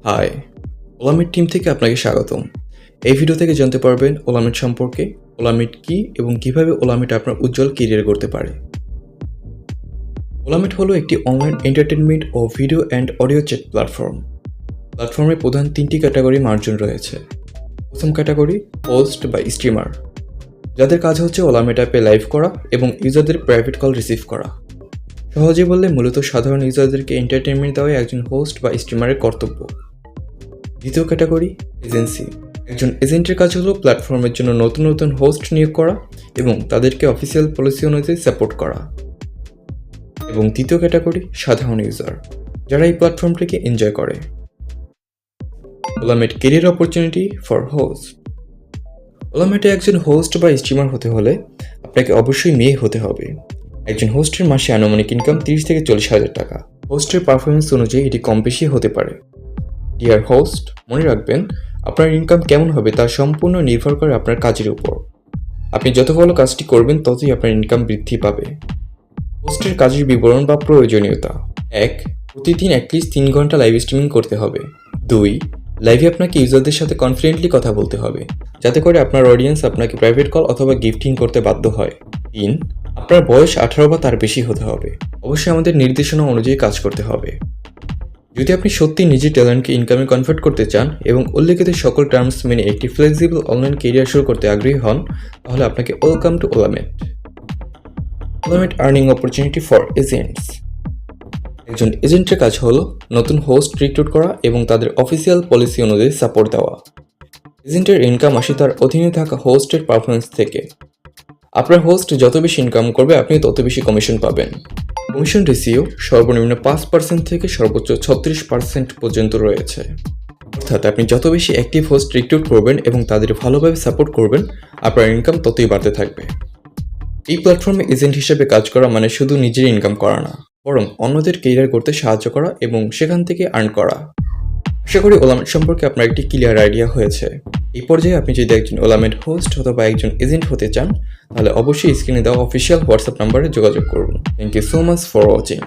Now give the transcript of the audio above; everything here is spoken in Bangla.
হাই, ওলামিট টিম থেকে আপনাকে স্বাগতম। এই ভিডিও থেকে জানতে পারবেন ওলামিট সম্পর্কে, ওলামিট কি এবং কিভাবে ওলামিট আপনার উজ্জ্বল ক্যারিয়ার করতে পারে। ওলামিট হলো একটি অনলাইন এন্টারটেনমেন্ট ও video and audio chat platform. প্ল্যাটফর্মে প্রধান 3টি ক্যাটাগরি মার্জন রয়েছে। প্রথম ক্যাটাগরি হোস্ট বা স্ট্রিমার, যাদের কাজ হচ্ছে ওলামিট অ্যাপে লাইভ করা এবং ইউজারদের প্রাইভেট কল রিসিভ করা। সহজে বললে মূলত সাধারণ ইউজারদেরকে এন্টারটেনমেন্ট দেওয়াই একজন হোস্ট বা স্ট্রিমারের কর্তব্য। দ্বিতীয় ক্যাটাগরি এজেন্সি, একজন এজেন্টের কাজ হলো প্ল্যাটফর্মের জন্য নতুন নতুন হোস্ট নিয়োগ করা এবং তাদেরকে অফিসিয়াল পলিসি অনুযায়ী সাপোর্ট করা। এবং তৃতীয় ক্যাটাগরি সাধারণ ইউজার, যারা এই প্ল্যাটফর্মটিকে এনজয় করে। ওলামিট ক্যারিয়ার অপরচুনিটি ফর হোস্ট। ওলামিটে একজন হোস্ট বা স্ট্রিমার হতে হলে আপনাকে অবশ্যই মেয়ে হতে হবে। একজন হোস্টের মাসে আনুমানিক ইনকাম 30 থেকে 40 হাজার টাকা। হোস্টের পারফরমেন্স অনুযায়ী এটি কম বেশি হতে পারে। ডিয়ার হোস্ট, মনে রাখবেন আপনার ইনকাম কেমন হবে তা সম্পূর্ণ নির্ভর করে আপনার কাজের উপর। আপনি যত ভালো কাজটি করবেন ততই আপনার ইনকাম বৃদ্ধি পাবে। হোস্টের কাজের বিবরণ বা প্রয়োজনীয়তা: 1. প্রতিদিন অ্যাটলিস্ট 3 ঘন্টা লাইভ স্ট্রিমিং করতে হবে। 2. লাইভে আপনাকে ইউজারদের সাথে কনফিডেন্টলি কথা বলতে হবে, যাতে করে আপনার অডিয়েন্স আপনাকে প্রাইভেট কল অথবা গিফটিং করতে বাধ্য হয়। 3. আপনার বয়স 18 বা তার বেশি হতে হবে। অবশ্যই আমাদের নির্দেশনা অনুযায়ী কাজ করতে হবে। যদি আপনি সত্যি নিজের ট্যালেন্টকে ইনকামে কনভার্ট করতে চান এবং উল্লেখিত সকল টার্মস মেনে একটি ফ্লেক্সিবল অনলাইন ক্যারিয়ার শুরু করতে আগ্রহী হন, তাহলে আপনাকে welcome to Olamit. Olamit earning opportunity for agents. একজন এজেন্টের কাজ হলো নতুন হোস্ট রিক্রুট করা এবং তাদের অফিসিয়াল পলিসি অনুযায়ী সাপোর্ট দেওয়া। এজেন্টের ইনকাম আসে তার অধীনে থাকা হোস্টের পারফরমেন্স থেকে। আপনার হোস্ট যত বেশি ইনকাম করবে আপনি তত বেশি কমিশন পাবেন। কমিশন রেশিও সর্বনিম্ন 5% থেকে সর্বোচ্চ 36% পর্যন্ত রয়েছে। অর্থাৎ আপনি যত বেশি অ্যাক্টিভ হোস্ট রিক্রুট করবেন এবং তাদের ভালোভাবে সাপোর্ট করবেন, আপনার ইনকাম ততই বাড়তে থাকবে। এই প্ল্যাটফর্মে এজেন্ট হিসেবে কাজ করা মানে শুধু নিজের ইনকাম করা না, বরং অন্যদের ক্যারিয়ার করতে সাহায্য করা এবং সেখান থেকে আর্ন করা। আশা করি ওলামিট সম্পর্কে আপনার একটি ক্লিয়ার আইডিয়া হয়েছে। এই পর্যায়ে আপনি যদি একজন ওলামিট হোস্ট অথবা একজন এজেন্ট হতে চান, তাহলে অবশ্যই স্ক্রিনে দেওয়া অফিসিয়াল হোয়াটসঅ্যাপ নাম্বারে যোগাযোগ করুন। Thank you so much for watching.